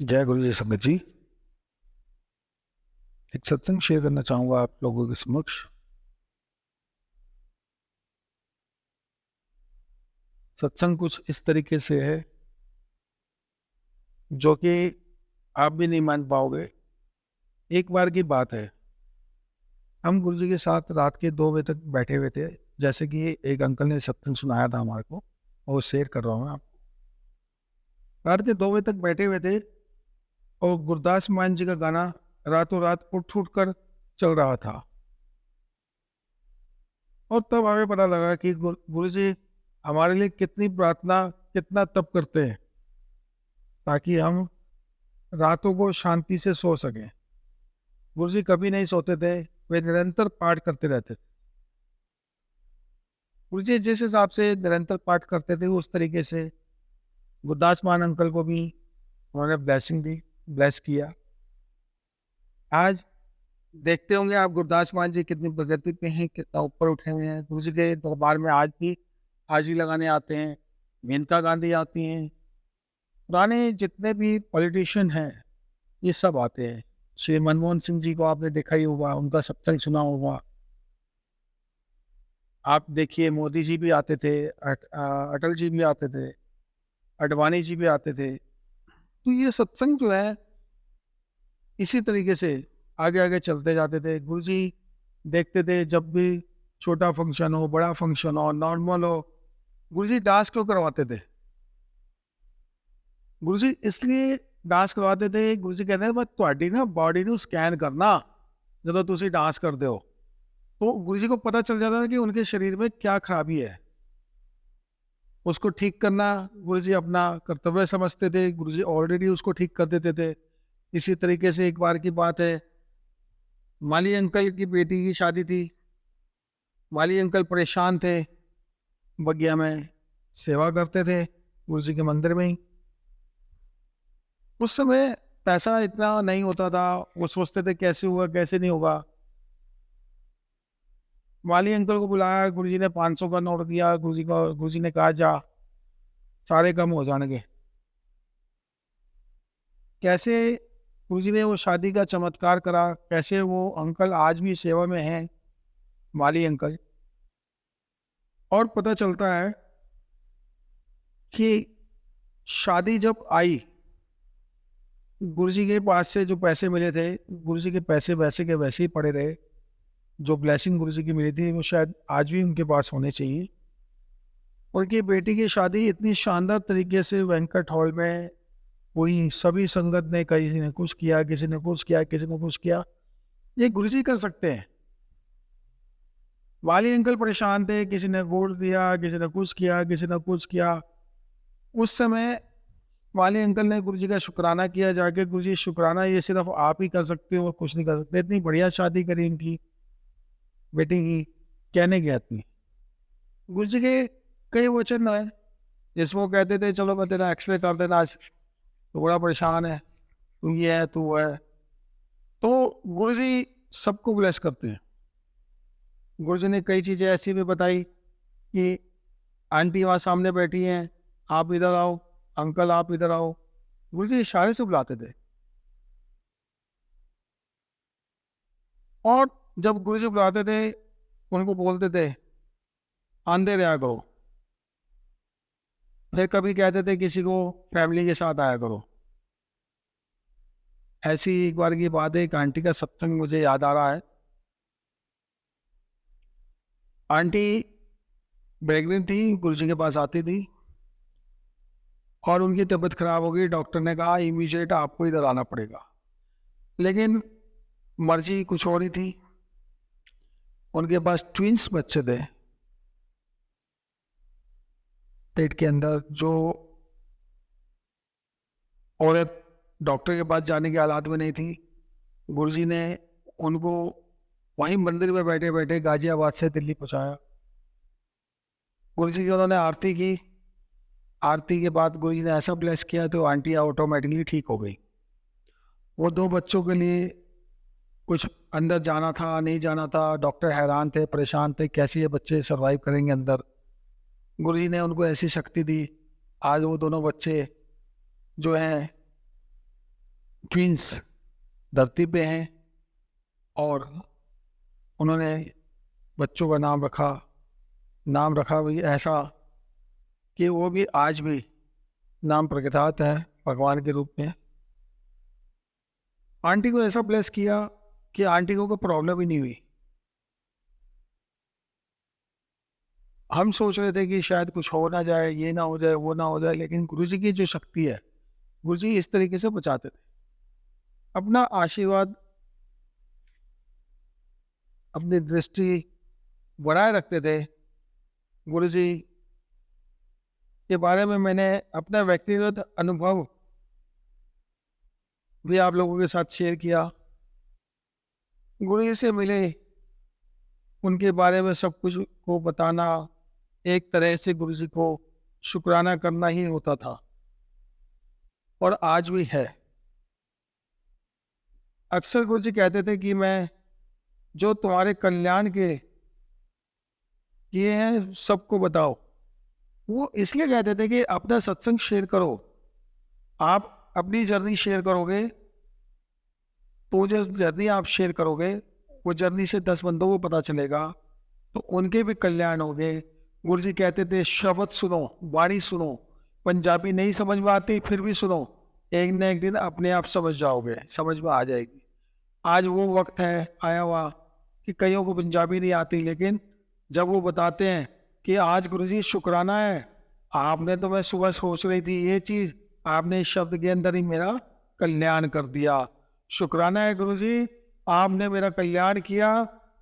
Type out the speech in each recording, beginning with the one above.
जय गुरु जी संगत जी। एक सत्संग शेयर करना चाहूँगा आप लोगों के समक्ष। सत्संग कुछ इस तरीके से है जो कि आप भी नहीं मान पाओगे। एक बार की बात है, हम गुरु जी के साथ रात के 2 बजे तक बैठे हुए थे। जैसे कि एक अंकल ने सत्संग सुनाया था हमारे को, और शेयर कर रहा हूँ मैं आपको। रात के 2 बजे तक बैठे हुए थे और गुरदास मान जी का गाना रातों रात उठ उठ कर चल रहा था। और तब हमें पता लगा कि गुरु जी हमारे लिए कितनी प्रार्थना, कितना तप करते हैं ताकि हम रातों को शांति से सो सकें। गुरु जी कभी नहीं सोते थे, वे निरंतर पाठ करते रहते थे। गुरु जी जिस हिसाब से निरंतर पाठ करते थे उस तरीके से गुरदास मान अंकल को भी उन्होंने ब्लेसिंग दी, ब्लेस किया। आज देखते होंगे आप गुरदास मान जी कितनी प्रगति पे हैं, कितना ऊपर उठे हुए हैं। गुरु जी के दरबार में आज भी हाजिरी लगाने आते हैं, मेनका गांधी आती हैं, पुराने जितने भी पॉलिटिशियन हैं ये सब आते हैं। श्री मनमोहन सिंह जी को आपने देखा ही होगा, उनका सत्संग सुना होगा। आप देखिए मोदी जी भी आते थे, अटल जी भी आते थे, अडवाणी जी भी आते थे। तो ये सत्संग जो है इसी तरीके से आगे आगे चलते जाते थे। गुरु जी देखते थे जब भी छोटा फंक्शन हो, बड़ा फंक्शन हो, नॉर्मल हो, गुरु जी डांस क्यों करवाते थे? गुरु जी इसलिए डांस करवाते थे। गुरु जी कहते हैं मैं ਤੁਹਾਡੀ ना बॉडी ਨੂੰ स्कैन करना ਜਦੋਂ ਤੁਸੀਂ डांस करते हो। तो गुरु जी को पता चल जाता था कि उनके शरीर में क्या खराबी है, उसको ठीक करना गुरु जी अपना कर्तव्य समझते थे। गुरु जी ऑलरेडी उसको ठीक कर देते थे। इसी तरीके से एक बार की बात है, माली अंकल की बेटी की शादी थी। माली अंकल परेशान थे, बगिया में सेवा करते थे गुरु जी के मंदिर में ही। उस समय पैसा इतना नहीं होता था, वो सोचते थे कैसे होगा कैसे नहीं होगा। माली अंकल को बुलाया, गुरु जी ने 500 का नोट दिया। गुरु जी ने कहा जा सारे कम हो जाएंगे। कैसे गुरु जी ने वो शादी का चमत्कार करा, कैसे वो अंकल आज भी सेवा में हैं, माली अंकल। और पता चलता है कि शादी जब आई, गुरु जी के पास से जो पैसे मिले थे, गुरु जी के पैसे वैसे के वैसे ही पड़े रहे। जो ब्लेसिंग गुरु जी की मिली थी वो शायद आज भी उनके पास होने चाहिए। उनकी बेटी की शादी इतनी शानदार तरीके से वेंकट हॉल में हुई। सभी संगत ने, किसी ने कुछ किया, किसी ने कुछ किया, किसी ने कुछ किया। ये गुरु जी कर सकते हैं। वाली अंकल परेशान थे, किसी ने वोट दिया, किसी ने कुछ किया, किसी ने कुछ किया। उस समय वाली अंकल ने गुरु जी का शुक्राना किया जाके, गुरु जी शुक्राना ये सिर्फ आप ही कर सकते हो और कुछ नहीं कर सकते। इतनी बढ़िया शादी करी इनकी बेटी की, कहने की आती। गुरु जी के कई वचन है जिसमें वो कहते थे चलो मैं तेरा एक्सरे कर देना, आज तो बड़ा परेशान है, तू ये है तू है। तो गुरु जी सबको ब्लेस करते हैं। गुरु जी ने कई चीज़ें ऐसी भी बताई कि आंटी वहाँ सामने बैठी हैं, आप इधर आओ, अंकल आप इधर आओ। गुरु जी इशारे से बुलाते थे। और जब गुरु जी बुलाते थे उनको बोलते थे आंधे रहा करो। फिर कभी कहते थे किसी को फैमिली के साथ आया करो। ऐसी एक बार की बात है, एक आंटी का सत्संग मुझे याद आ रहा है। आंटी प्रेग्नेंट थी, गुरु जी के पास आती थी और उनकी तबीयत खराब हो गई। डॉक्टर ने कहा इमीडिएट आपको इधर आना पड़ेगा, लेकिन मर्जी कुछ और ही थी। उनके पास ट्विंस बच्चे थे पेट के अंदर। जो औरत डॉक्टर के पास जाने की हालात में नहीं थी, गुरु जी ने उनको वहीं मंदिर में बैठे बैठे गाजियाबाद से दिल्ली पहुंचाया। गुरु जी की उन्होंने आरती की। आरती के बाद गुरु जी ने ऐसा ब्लेस किया तो आंटी ऑटोमेटिकली ठीक हो गई। वो 2 बच्चों के लिए कुछ अंदर जाना था, नहीं जाना था, डॉक्टर हैरान थे, परेशान थे, कैसे ये बच्चे सरवाइव करेंगे अंदर। गुरु जी ने उनको ऐसी शक्ति दी, आज वो दोनों बच्चे जो हैं ट्विंस धरती पे हैं और उन्होंने बच्चों का नाम रखा भी ऐसा कि वो भी आज भी नाम प्रख्यात है भगवान के रूप में। आंटी को ऐसा ब्लेस किया कि आंटी को कोई प्रॉब्लम ही नहीं हुई। हम सोच रहे थे कि शायद कुछ हो ना जाए, ये ना हो जाए, वो ना हो जाए, लेकिन गुरुजी की जो शक्ति है, गुरुजी इस तरीके से बचाते थे। अपना आशीर्वाद, अपनी दृष्टि बनाए रखते थे। गुरुजी के बारे में मैंने अपना व्यक्तिगत अनुभव भी आप लोगों के साथ शेयर किया। गुरुजी से मिले, उनके बारे में सब कुछ को बताना एक तरह से गुरुजी को शुक्राना करना ही होता था और आज भी है। अक्सर गुरुजी कहते थे कि मैं जो तुम्हारे कल्याण के किए हैं सबको बताओ। वो इसलिए कहते थे कि अपना सत्संग शेयर करो। आप अपनी जर्नी शेयर करोगे तो जो जर्नी आप शेयर करोगे वो जर्नी से 10 बंदों को पता चलेगा तो उनके भी कल्याण होंगे। गुरुजी कहते थे शब्द सुनो, वाणी सुनो, पंजाबी नहीं समझ में आती फिर भी सुनो, एक न एक दिन अपने आप समझ जाओगे, समझ में आ जाएगी। आज वो वक्त है आया हुआ कि कईयों को पंजाबी नहीं आती, लेकिन जब वो बताते हैं कि आज गुरुजी शुक्राना है, आपने तो मैं सुबह सोच रही थी ये चीज, आपने इस शब्द के अंदर ही मेरा कल्याण कर दिया। शुक्राना है गुरुजी, आपने मेरा कल्याण किया।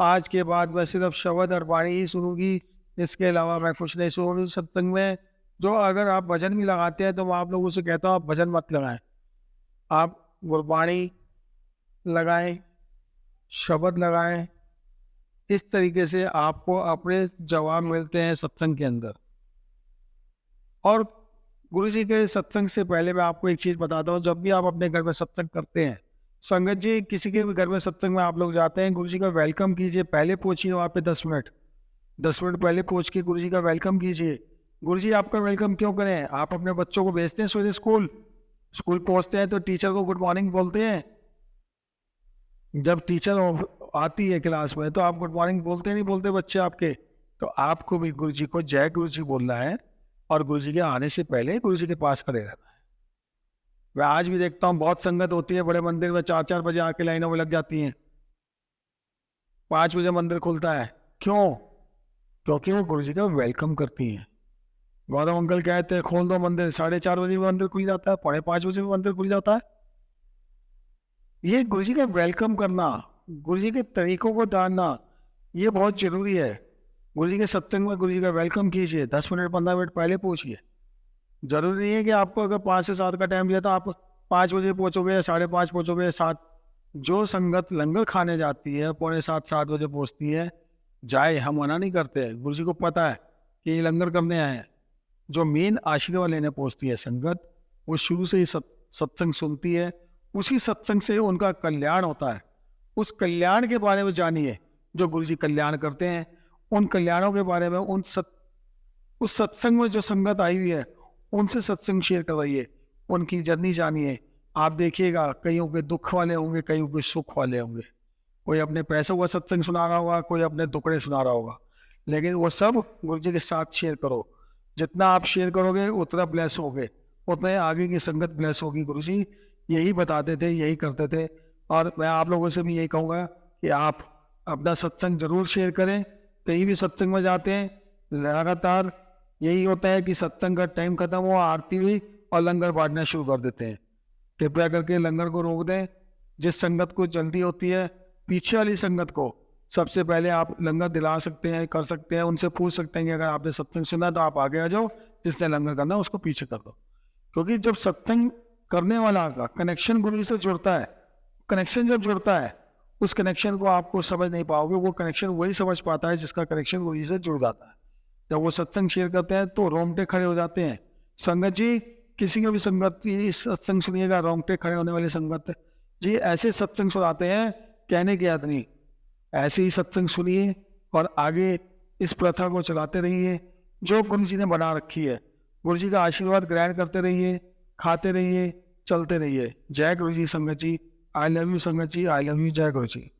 आज के बाद मैं सिर्फ शब्द और वाणी ही सुनूंगी, इसके अलावा मैं कुछ नहीं सुनूंगी सत्संग में। जो अगर आप भजन भी लगाते हैं तो मैं आप लोगों से कहता हूँ आप भजन मत लगाएं, आप गुरबाणी लगाएं, शब्द लगाएं। इस तरीके से आपको अपने जवाब मिलते हैं सत्संग के अंदर। और गुरुजी के सत्संग से पहले मैं आपको एक चीज बताता हूँ, जब भी आप अपने घर में सत्संग करते हैं, संगत जी किसी के भी घर में सत्संग में आप लोग जाते हैं, गुरुजी का वेलकम कीजिए। पहले पहुंचिए वहाँ पे 10 मिनट पहले पहुंच के गुरुजी का वेलकम कीजिए। गुरुजी आपका वेलकम क्यों करें? आप अपने बच्चों को भेजते हैं सवेरे स्कूल पहुंचते हैं तो टीचर को गुड मॉर्निंग बोलते हैं। जब टीचर आती है क्लास में तो आप गुड मॉर्निंग बोलते नहीं बोलते बच्चे आपके? तो आपको भी गुरुजी को जय गुरुजी बोलना है और गुरुजी के आने से पहले गुरुजी के पास खड़े रहना है। मैं आज भी देखता हूँ बहुत संगत होती है बड़े मंदिर में, 4-4 बजे आके लाइनों में लग जाती हैं, 5 बजे मंदिर खुलता है। क्यों? क्योंकि वो गुरुजी का वेलकम करती हैं। गौरव अंकल कहते हैं खोल दो मंदिर, 4:30 बजे मंदिर खुल जाता है, 4:45 बजे मंदिर खुल जाता है। ये गुरुजी का वेलकम करना, गुरुजी के तरीकों को जानना, ये बहुत जरूरी है। गुरुजी के सत्संग में गुरुजी का वेलकम कीजिए, 10 मिनट 15 मिनट पहले पहुंचिए। जरूरी नहीं है कि आपको अगर 5 से 7 का टाइम दिया तो आप 5 बजे पहुंचोगे या 5:30 पहुंचोगे, 7। जो संगत लंगर खाने जाती है 6:45-7 बजे पहुंचती है, जाए, हम मना नहीं करते। गुरुजी को पता है कि ये लंगर करने आए हैं। जो मेन आशीर्वाद लेने पहुंचती है संगत, वो शुरू से ही सत्संग सुनती है, उसी सत्संग से उनका कल्याण होता है। उस कल्याण के बारे में जानिए जो गुरुजी कल्याण करते हैं। उन कल्याणों के बारे में उस सत्संग में जो संगत आई हुई है उनसे सत्संग शेयर करवाइए, उनकी जर्नी जानिए। आप देखिएगा कईयों के दुख वाले होंगे, कईयों के सुख वाले होंगे। कोई अपने पैसों का सत्संग सुना रहा होगा, कोई अपने दुखड़े सुना रहा होगा, लेकिन वो सब गुरुजी के साथ शेयर करो। जितना आप शेयर करोगे उतना ब्लेस होगे, उतने आगे की संगत ब्लेस होगी। गुरुजी यही बताते थे, यही करते थे। और मैं आप लोगों से भी यही कहूँगा कि आप अपना सत्संग जरूर शेयर करें। कहीं भी सत्संग में जाते हैं लगातार यही होता है कि सत्संग का टाइम खत्म हुआ, आरती हुई और लंगर बांटना शुरू कर देते हैं। कृपया करके लंगर को रोक दें। जिस संगत को जल्दी होती है, पीछे वाली संगत को सबसे पहले आप लंगर दिला सकते हैं, कर सकते हैं। उनसे पूछ सकते हैं कि अगर आपने सत्संग सुना तो आप आगे आ जाओ, जिसने लंगर करना है उसको पीछे कर दो। क्योंकि जब सत्संग करने वाला का कनेक्शन गुरु से जुड़ता है, कनेक्शन जब जुड़ता है, उस कनेक्शन को आपको समझ नहीं पाओगे। वो कनेक्शन वही समझ पाता है जिसका कनेक्शन गुरु से जुड़ जाता है। जब वो सत्संग शेयर करते हैं तो रोंगटे खड़े हो जाते हैं। संगत जी किसी का भी संगत सत्संग सुनिएगा, रोंगटे खड़े होने वाली संगत जी ऐसे सत्संग सुनाते हैं कहने की याद नहीं। ऐसे ही सत्संग सुनिए और आगे इस प्रथा को चलाते रहिए जो गुरु जी ने बना रखी है। गुरु जी का आशीर्वाद ग्रहण करते रहिए, खाते रहिए, चलते रहिए। जय गुरु जी संगत जी। आई लव यू संगत जी। I love you. जय गुरु जी।